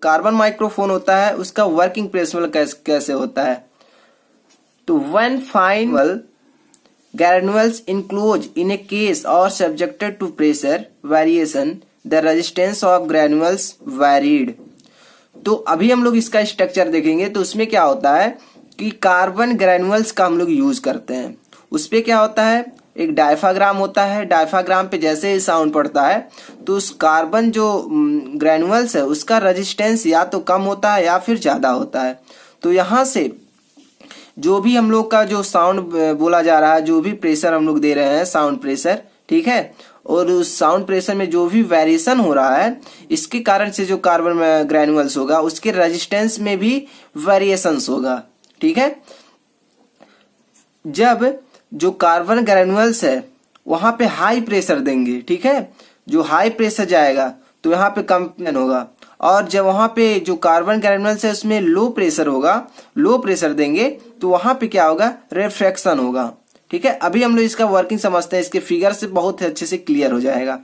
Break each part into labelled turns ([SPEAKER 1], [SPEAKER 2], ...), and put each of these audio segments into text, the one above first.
[SPEAKER 1] Carbon microphone होता है उसका वर्किंग प्रिंसिपल कैसे होता है। तो when final granules enclosed in a case or subjected to pressure variation, the resistance of granules varied। तो अभी हम लोग इसका स्ट्रक्चर देखेंगे। तो उसमें क्या होता है कि कार्बन ग्रैनुअल्स का हम लोग यूज करते हैं। उस पे क्या होता है, एक डायफ्राग्राम होता है। डायफ्राग्राम पे जैसे ही साउंड पड़ता है तो उस कार्बन जो ग्रैनुअल्स है उसका रेजिस्टेंस या तो कम होता है या फिर ज्यादा होता है। तो यहाँ से जो भी हम लोग का जो साउंड बोला जा रहा है, जो भी प्रेशर हम लोग दे रहे हैं साउंड प्रेशर, ठीक है, और उस साउंड प्रेशर में जो भी वेरिएशन हो रहा है इसके कारण से जो कार्बन ग्रैनुअल्स होगा उसके रेजिस्टेंस में भी वेरिएशंस होगा। ठीक है, जब जो कार्बन ग्रैनुअल्स है वहां पे हाई प्रेशर देंगे, ठीक है, जो हाई प्रेशर जाएगा तो यहाँ पे कंपन होगा, और जब वहां पे जो कार्बन ग्रैनुअल्स है उसमें लो प्रेशर होगा, लो प्रेशर देंगे तो वहां पे क्या होगा, रिफ्रैक्शन होगा। ठीक है, अभी हम लोग इसका वर्किंग समझते हैं, इसके फिगर से बहुत अच्छे से क्लियर हो जाएगा।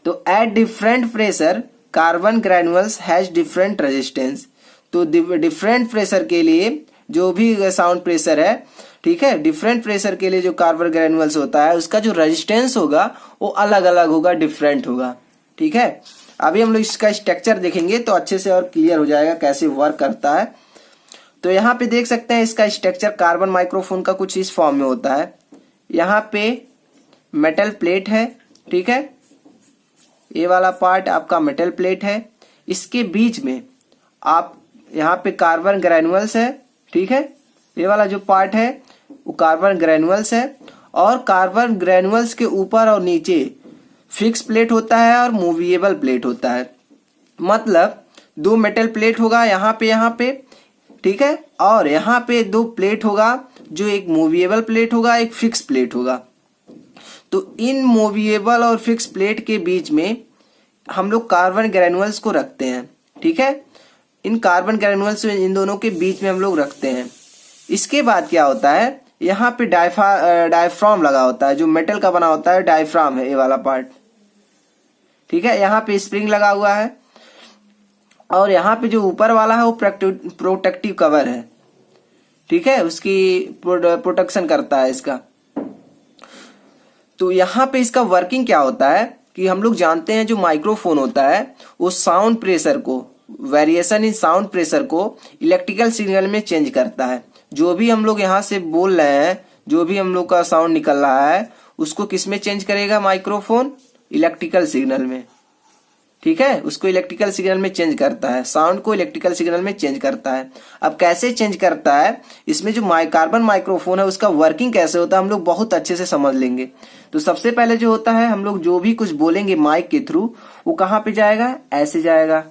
[SPEAKER 1] तो at different pressure carbon granules has different resistance. तो डिफरेंट प्रेशर के लिए जो भी साउंड प्रेशर है, ठीक है, डिफरेंट प्रेशर के लिए जो कार्बन ग्रैनुअल्स होता है उसका जो रेजिस्टेंस होगा वो अलग अलग होगा, डिफरेंट होगा। ठीक है, अभी हम लोग इसका स्ट्रक्चर देखेंगे तो अच्छे से और क्लियर हो जाएगा कैसे वर्क करता है। तो यहाँ पे देख सकते हैं इसका स्ट्रक्चर कार्बन माइक्रोफोन का कुछ इस फॉर्म में होता है। यहाँ पे मेटल प्लेट है, ठीक है, ये वाला पार्ट आपका मेटल प्लेट है। इसके बीच में आप यहाँ पे कार्बन ग्रैनुअल्स है, ठीक है, ये वाला जो पार्ट है वो कार्बन ग्रैनुअल्स है, और कार्बन ग्रैनुअल्स के ऊपर और नीचे फिक्स प्लेट होता है और मूवेबल प्लेट होता है। मतलब दो मेटल प्लेट होगा यहाँ पे, ठीक है, और यहाँ पे दो प्लेट होगा जो एक मूवेबल प्लेट होगा, एक फिक्स प्लेट होगा। तो इन मूवेबल और फिक्स प्लेट के बीच में हम लोग कार्बन ग्रैनुअल्स को रखते हैं। ठीक है, इन कार्बन ग्रैनुअल्स इन दोनों के बीच में हम लोग रखते हैं। इसके बाद क्या होता है, यहाँ पे डायफ्राम लगा होता है, जो मेटल का बना होता है डायफ्राम है ये वाला पार्ट। ठीक है, यहाँ पे स्प्रिंग लगा हुआ है, और यहाँ पे जो ऊपर वाला है वो प्रोटेक्टिव कवर है। ठीक है, उसकी प्रोटेक्शन करता है इसका। तो यहाँ पे इसका वर्किंग क्या होता है कि हम लोग जानते हैं जो माइक्रोफोन होता है वो साउंड प्रेशर को, वेरिएशन इन साउंड प्रेशर को इलेक्ट्रिकल सिग्नल में चेंज करता है। जो भी हम लोग यहाँ से बोल रहे हैं, जो भी हम लोग का साउंड निकल रहा है उसको किस में चेंज करेगा माइक्रोफोन, इलेक्ट्रिकल सिग्नल में। ठीक है, उसको इलेक्ट्रिकल सिग्नल में चेंज करता है, साउंड को इलेक्ट्रिकल सिग्नल में चेंज करता है। अब कैसे चेंज करता है, इसमें जो कार्बन माइक्रोफोन है उसका वर्किंग कैसे होता है हम लोग बहुत अच्छे से समझ लेंगे। तो सबसे पहले जो होता है, हम लोग जो भी कुछ बोलेंगे माइक के थ्रू वो कहाँ पे जाएगा, ऐसे जाएगा।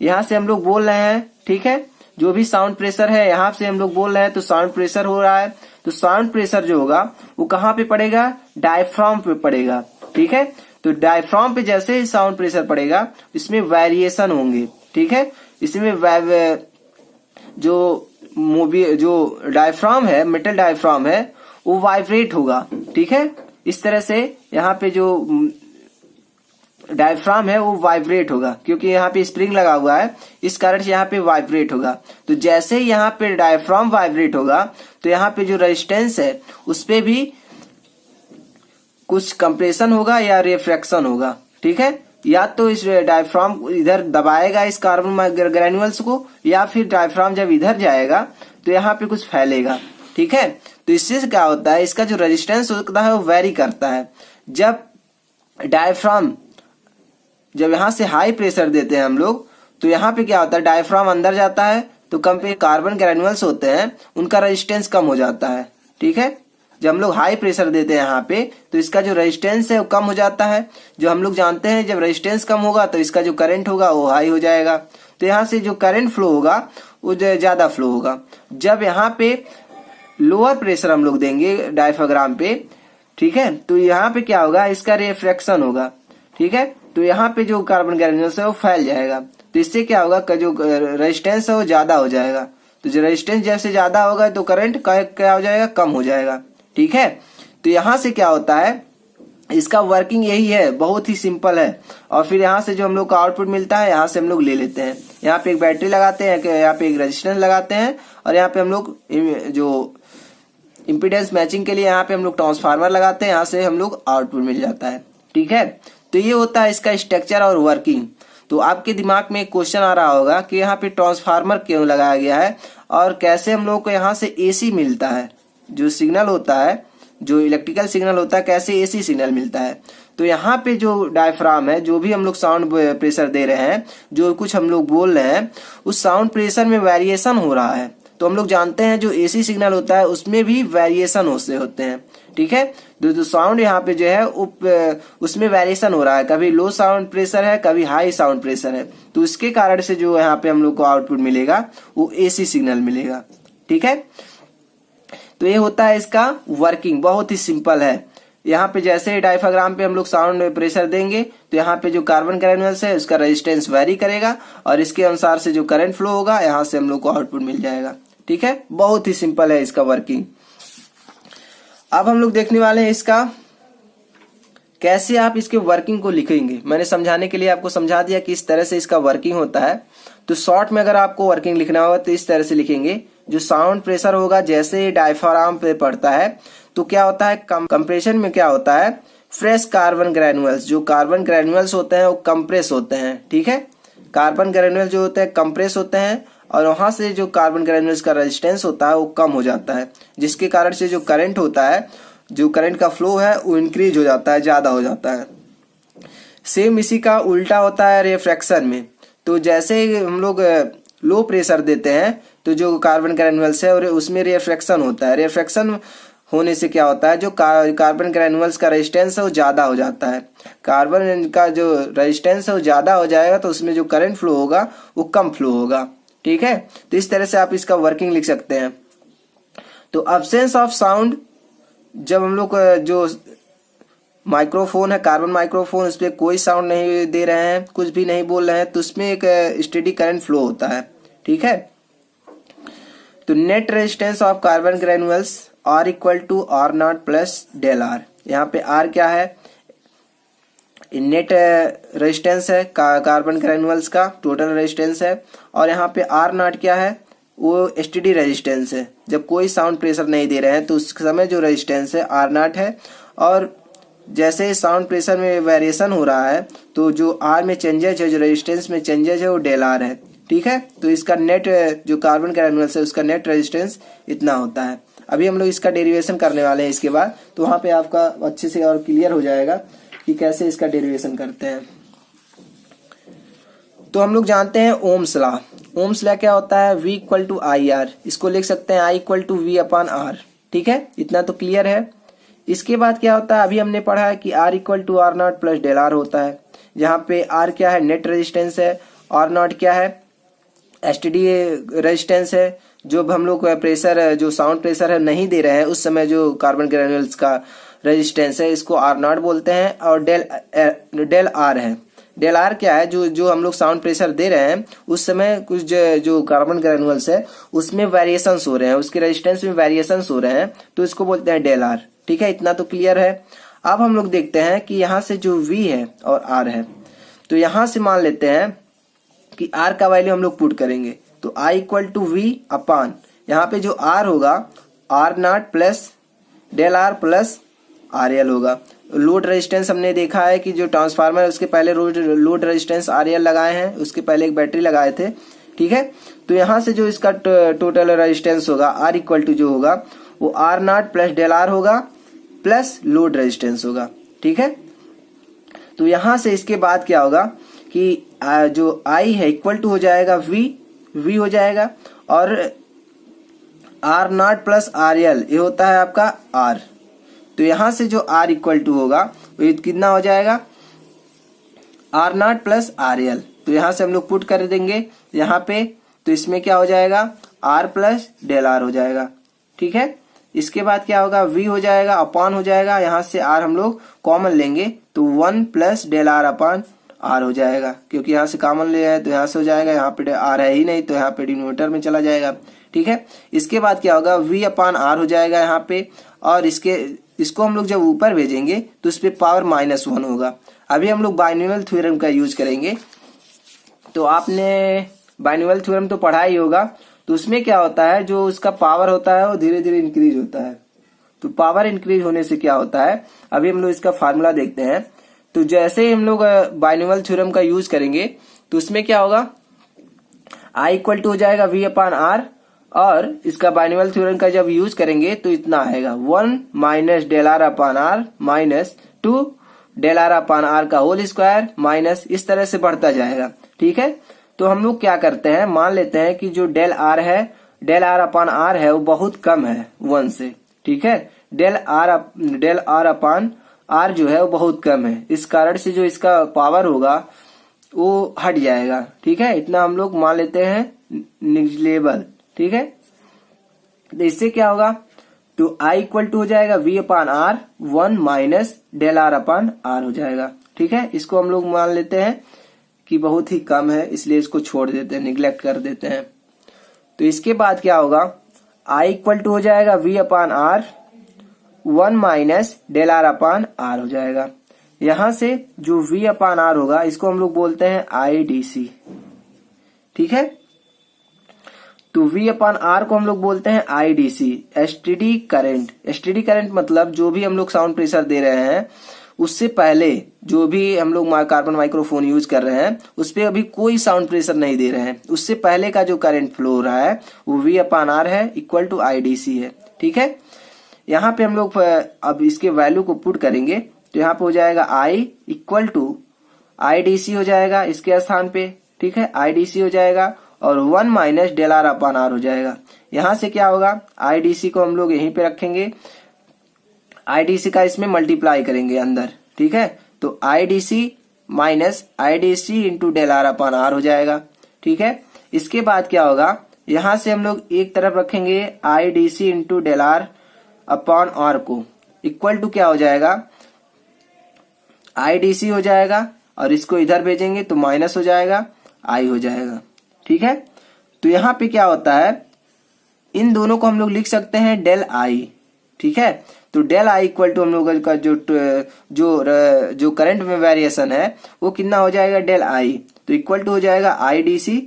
[SPEAKER 1] यहां से हम लोग बोल रहे हैं, ठीक है, जो भी साउंड प्रेशर है यहां से हम लोग बोल रहे हैं तो साउंड प्रेशर हो रहा है। तो साउंड प्रेशर जो होगा वो कहाँ पे पड़ेगा, डायफ्राम पे पड़ेगा। ठीक है, तो डायफ्राम पे जैसे ही साउंड प्रेशर पड़ेगा इसमें वेरिएशन होंगे। ठीक है, इसमें जो डायफ्राम है, मेटल डायफ्राम है, वो वाइब्रेट होगा। ठीक है, इस तरह से यहाँ पे जो डायफ्राम है वो वाइब्रेट होगा, क्योंकि यहाँ पे स्प्रिंग लगा हुआ है, इस कारण से यहाँ पे वाइब्रेट होगा। तो जैसे ही यहाँ पे डायफ्राम वाइब्रेट होगा तो यहाँ पे जो रेजिस्टेंस है उस पे भी कुछ कंप्रेशन होगा या रिफ्रैक्शन होगा। ठीक है, या तो इस डायफ्राम इधर दबाएगा इस कार्बन ग्रैनुअल्स को, या फिर डायफ्राम जब इधर जाएगा तो यहाँ पे कुछ फैलेगा। ठीक है, तो इससे क्या होता है, इसका जो रेजिस्टेंस होता है वो वेरी करता है। जब डायफ्राम, जब यहाँ से हाई प्रेशर देते हैं हम लोग तो यहाँ पे क्या होता है, डायफ्राम अंदर जाता है तो कम पे कार्बन ग्रैनुअल्स होते हैं उनका रेजिस्टेंस कम हो जाता है। ठीक है, जब हम लोग हाई प्रेशर देते हैं यहाँ पे तो इसका जो रेजिस्टेंस है वो कम हो जाता है। जो हम लोग जानते हैं जब रेजिस्टेंस कम होगा तो इसका जो करंट होगा वो हाई हो जाएगा, तो यहाँ से जो करंट फ्लो होगा वो ज्यादा फ्लो होगा। जब यहाँ पे लोअर प्रेशर हम लोग देंगे डायफ्राम पे, ठीक है, तो यहाँ पे क्या होगा, इसका रिफ्रैक्शन होगा। ठीक है, तो यहाँ पे जो कार्बन ग्रैनुअल्स है वो फैल जाएगा, तो इससे क्या होगा, जो रेजिस्टेंस है वो ज्यादा हो जाएगा। तो जो रेजिस्टेंस जैसे ज्यादा होगा तो करंट क्या हो जाएगा, कम हो जाएगा। ठीक है, तो यहाँ से क्या होता है, इसका वर्किंग यही है, बहुत ही सिंपल है। और फिर यहाँ से जो हम लोग का आउटपुट मिलता है यहाँ से हम लोग ले लेते हैं। यहाँ पे एक बैटरी लगाते हैं, यहाँ पे एक रेजिस्टेंस लगाते हैं और यहाँ पे हम लोग जो इम्पीडेंस मैचिंग के लिए यहाँ पे हम लोग ट्रांसफार्मर लगाते हैं, यहाँ से हम लोग आउटपुट मिल जाता है। ठीक है, तो ये होता है इसका स्ट्रक्चर और वर्किंग। तो आपके दिमाग में एक क्वेश्चन आ रहा होगा कि यहाँ पे ट्रांसफार्मर क्यों लगाया गया है और कैसे हम लोग को यहाँ से एसी मिलता है, जो सिग्नल होता है, जो इलेक्ट्रिकल सिग्नल होता है, कैसे एसी सिग्नल मिलता है। तो यहाँ पे जो डायफ्राम है, जो भी हम लोग साउंड प्रेशर दे रहे हैं, जो कुछ हम लोग बोल रहे हैं, उस साउंड प्रेशर में वेरिएशन हो रहा है। तो हम लोग जानते हैं जो एसी सिग्नल होता है उसमें भी वेरिएशन होते हैं। ठीक है, जो साउंड यहाँ पे जो है उसमें वेरिएशन हो रहा है, कभी लो साउंड प्रेशर है, कभी हाई साउंड प्रेशर है। तो उसके कारण से जो यहाँ पे हम लोग को आउटपुट मिलेगा वो एसी सिग्नल मिलेगा। ठीक है, तो ये होता है इसका वर्किंग, बहुत ही सिंपल है। यहाँ पे जैसे डायफ्राम पे हम लोग साउंड प्रेशर देंगे तो यहाँ पे जो कार्बन ग्रैन्युल्स है उसका रेजिस्टेंस वेरी करेगा और इसके अनुसार से जो करंट फ्लो होगा यहाँ से हम लोग को आउटपुट मिल जाएगा। ठीक है, बहुत ही सिंपल है इसका वर्किंग। अब हम लोग देखने वाले हैं इसका कैसे आप इसके वर्किंग को लिखेंगे। मैंने समझाने के लिए आपको समझा दिया कि इस तरह से इसका वर्किंग होता है। तो शॉर्ट में अगर आपको वर्किंग लिखना होगा तो इस तरह से लिखेंगे। जो साउंड प्रेशर होगा जैसे डायफ्राम पे पड़ता है तो क्या होता है, कंप्रेशन में क्या होता है, फ्रेश कार्बन ग्रैन्युल्स, जो कार्बन ग्रैन्युल्स होते हैं वो कंप्रेस होते हैं। ठीक है, कार्बन ग्रैन्युल्स जो होते हैं कंप्रेस होते हैं और वहां से जो कार्बन ग्रैन्युल्स का रेजिस्टेंस होता है वो कम हो जाता है, जिसके कारण से जो करंट होता है, जो करंट का फ्लो है वो इंक्रीज हो जाता है, ज्यादा हो जाता है। सेम इसी का उल्टा होता है रिफ्रैक्शन में। तो जैसे हम लोग लो प्रेशर देते हैं तो जो कार्बन ग्रैन्युल्स है और उसमें रिफ्रैक्शन होता है। रिफ्रैक्शन होने से क्या होता है, जो कार्बन ग्रैन्युल्स का रेजिस्टेंस है वो ज्यादा हो जाता है। कार्बन का जो रेजिस्टेंस है वो ज्यादा हो जाएगा तो उसमें जो करंट फ्लो होगा वो कम फ्लो होगा। ठीक है, तो इस तरह से आप इसका वर्किंग लिख सकते हैं। तो अब्सेंस ऑफ साउंड, जब हम लोग जो माइक्रोफोन है, कार्बन माइक्रोफोन, उस पर कोई साउंड नहीं दे रहे हैं, कुछ भी नहीं बोल रहे हैं, तो उसमें एक स्टेडी करंट फ्लो होता है। ठीक है, तो net resistance of carbon granules R equal to R naught plus del R. यहाँ पे आर क्या है, नेट रेजिस्टेंस है कार्बन ग्रैन्युल्स का, टोटल रेजिस्टेंस है। और यहाँ पे आर नॉट क्या है, वो एसटीडी रेजिस्टेंस है। जब कोई साउंड प्रेशर नहीं दे रहे हैं तो उस समय जो रेजिस्टेंस है आर नॉट है। और जैसे साउंड प्रेशर में वेरिएशन हो रहा है तो जो आर में चेंजेज है, जो रेजिस्टेंस में चेंजेज है वो डेल आर है। ठीक है, तो इसका नेट जो कार्बन ग्रैन्युल्स है उसका नेट रेजिस्टेंस इतना होता है। अभी हम लोग इसका डेरिवेशन करने वाले हैं इसके बाद, तो वहां पे आपका अच्छे से और क्लियर हो जाएगा कि कैसे इसका डेरिवेशन करते हैं। तो हम लोग जानते हैं ओम्स लॉ। ओम्स लॉ क्या होता है, V equal to I R, इसको लिख सकते हैं I equal to V upon R. ठीक है, इतना तो क्लियर है। इसके बाद क्या होता है, अभी हमने पढ़ा है कि R equal to R naught plus del R होता है, जहां पे R क्या है, नेट रेजिस्टेंस है, आर नॉट क्या है, एसटीडी रेजिस्टेंस है। जो हम लोग प्रेशर, जो साउंड प्रेशर है नहीं दे रहे हैं उस समय जो कार्बन ग्रैन्युल्स का रेजिस्टेंस है, इसको आर नॉट बोलते हैं। और डेल आर है, डेल आर क्या है, जो हम लोग साउंड प्रेशर दे रहे हैं उस समय कुछ जो कार्बन ग्रैन्युल्स है उसमें वेरिएशंस हो रहे हैं, उसके रेजिस्टेंस में वेरिएशंस हो रहे हैं, तो इसको बोलते हैं डेल आर। ठीक है, इतना तो क्लियर है। अब हम लोग देखते हैं कि यहाँ से जो V है और R है, तो यहाँ से मान लेते हैं कि R का वैल्यू हम लोग पुट करेंगे, तो I equal to V upon यहाँ पे जो R होगा R naught plus del R plus R L होगा। लोड रेजिस्टेंस हमने देखा है कि जो ट्रांसफार्मर है उसके पहले लोड रेजिस्टेंस आर एल लगाए हैं, उसके पहले एक बैटरी लगाए थे। ठीक है, तो यहाँ से जो इसका टोटल रेजिस्टेंस होगा R इक्वल टू जो होगा वो R naught plus del R होगा प्लस लोड रेजिस्टेंस होगा। ठीक है, तो यहां से इसके बाद क्या होगा कि जो I है इक्वल टू हो जाएगा V हो जाएगा और R naught plus R L ये होता है आपका R। तो यहां से जो R इक्वल टू होगा वो कितना हो जाएगा, R naught plus R L. तो यहां से हम लोग पुट कर देंगे यहाँ पे, तो इसमें क्या हो जाएगा, R प्लस डेल आर हो जाएगा। ठीक है, इसके बाद क्या होगा, V हो जाएगा अपान हो जाएगा, यहाँ से R हम लोग कॉमन लेंगे तो 1 plus del R upon R हो जाएगा, क्योंकि यहाँ से कॉमन ले हैं तो यहाँ से हो जाएगा, यहाँ पे R है ही नहीं तो यहाँ पे डिनोमिनेटर में चला जाएगा। ठीक है, इसके बाद क्या होगा, V अपान R हो जाएगा यहाँ पे, और इसके इसको हम लोग जब ऊपर भेजेंगे तो उस पर पावर -1 होगा। अभी हम लोग बाइनोमियल थ्योरम का यूज करेंगे। तो आपने बाइनोमियल थ्योरम तो पढ़ा ही होगा। तो उसमें क्या होता है, जो उसका पावर होता है वो धीरे धीरे इंक्रीज होता है। तो पावर इंक्रीज होने से क्या होता है, अभी हम लोग इसका फार्मूला देखते हैं। तो जैसे ही हम लोग बाइनोमियल थ्योरम का यूज करेंगे तो उसमें क्या होगा, I इक्वल टू हो जाएगा V/R, और इसका बाइनोमियल थ्योरम का जब यूज करेंगे तो इतना आएगा 1 - ΔR/R माइनस 2 ΔR/R का होल स्क्वायर माइनस, इस तरह से बढ़ता जाएगा। ठीक है, तो हम लोग क्या करते हैं, मान लेते हैं कि जो ΔR है, ΔR/R है वो बहुत कम है 1 से। ठीक है, ΔR/R जो है वो बहुत कम है, इस कारण से जो इसका पावर होगा वो हट जाएगा। ठीक है, इतना हम लोग मान लेते हैं निग्लेबल। ठीक है, तो इससे क्या होगा, तो I इक्वल टू हो जाएगा V/R 1 माइनस ΔR/R हो जाएगा। ठीक है, इसको हम लोग मान लेते हैं कि बहुत ही कम है, इसलिए इसको छोड़ देते हैं, निग्लेक्ट कर देते हैं। तो इसके बाद क्या होगा, I इक्वल टू हो जाएगा V/R 1 माइनस ΔR/R हो जाएगा। यहां से जो V/R होगा इसको हम लोग बोलते हैं IDC। ठीक है, तो V/R को हम लोग बोलते हैं IDC, STD current. STD current मतलब जो भी हम लोग साउंड प्रेशर दे रहे हैं उससे पहले जो भी हम लोग कार्बन माइक्रोफोन यूज कर रहे हैं उस पर अभी कोई साउंड प्रेशर नहीं दे रहे हैं, उससे पहले का जो करंट फ्लो हो रहा है वो V/R है, इक्वल टू IDC है। ठीक है, यहाँ पे हम लोग अब इसके वैल्यू को पुट करेंगे तो यहाँ पे हो जाएगा I इक्वल टू IDC हो जाएगा इसके स्थान पे। ठीक है, IDC हो जाएगा और 1 माइनस ΔR/R हो जाएगा। यहां से क्या होगा, IDC को हम लोग यहीं पे रखेंगे, IDC का इसमें मल्टीप्लाई करेंगे अंदर। ठीक है, तो IDC minus IDC into ΔR/R हो जाएगा। ठीक है, इसके बाद क्या होगा, यहां से हम लोग एक तरफ रखेंगे IDC इंटू ΔR/R को, इक्वल टू क्या हो जाएगा, IDC हो जाएगा और इसको इधर भेजेंगे तो माइनस हो जाएगा, I हो जाएगा। ठीक है, तो यहाँ पे क्या होता है, इन दोनों को हम लोग लिख सकते हैं ΔI। ठीक है, तो ΔI इक्वल टू हम लोग का जो करंट में वेरिएशन है वो कितना हो जाएगा, ΔI, तो इक्वल टू हो जाएगा IDC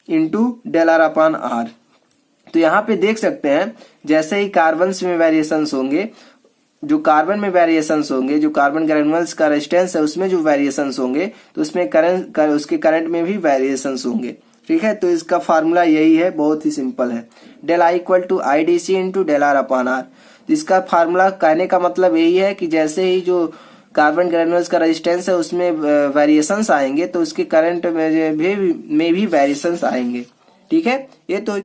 [SPEAKER 1] इंटू ΔR/R। तो यहाँ पे देख सकते हैं जैसे ही कार्बन में वेरिएशन होंगे, जो कार्बन में वेरिएशंस होंगे, जो कार्बन ग्रेन्युल्स का रेजिस्टेंस है उसमें जो वेरिएशंस होंगे तो उसमें उसके करंट में भी वेरिएशंस होंगे। ठीक है, तो इसका फार्मूला यही है, बहुत ही सिंपल है, ΔI equal to IDC into ΔR/R। इसका फार्मूला कहने का मतलब यही है कि जैसे ही जो कार्बन ग्रेन्युल्स का रेजिस्टेंस है उसमें वेरिएशंस आएंगे तो उसके करंट में भी वेरिएशंस आएंगे। ठीक है, ये तो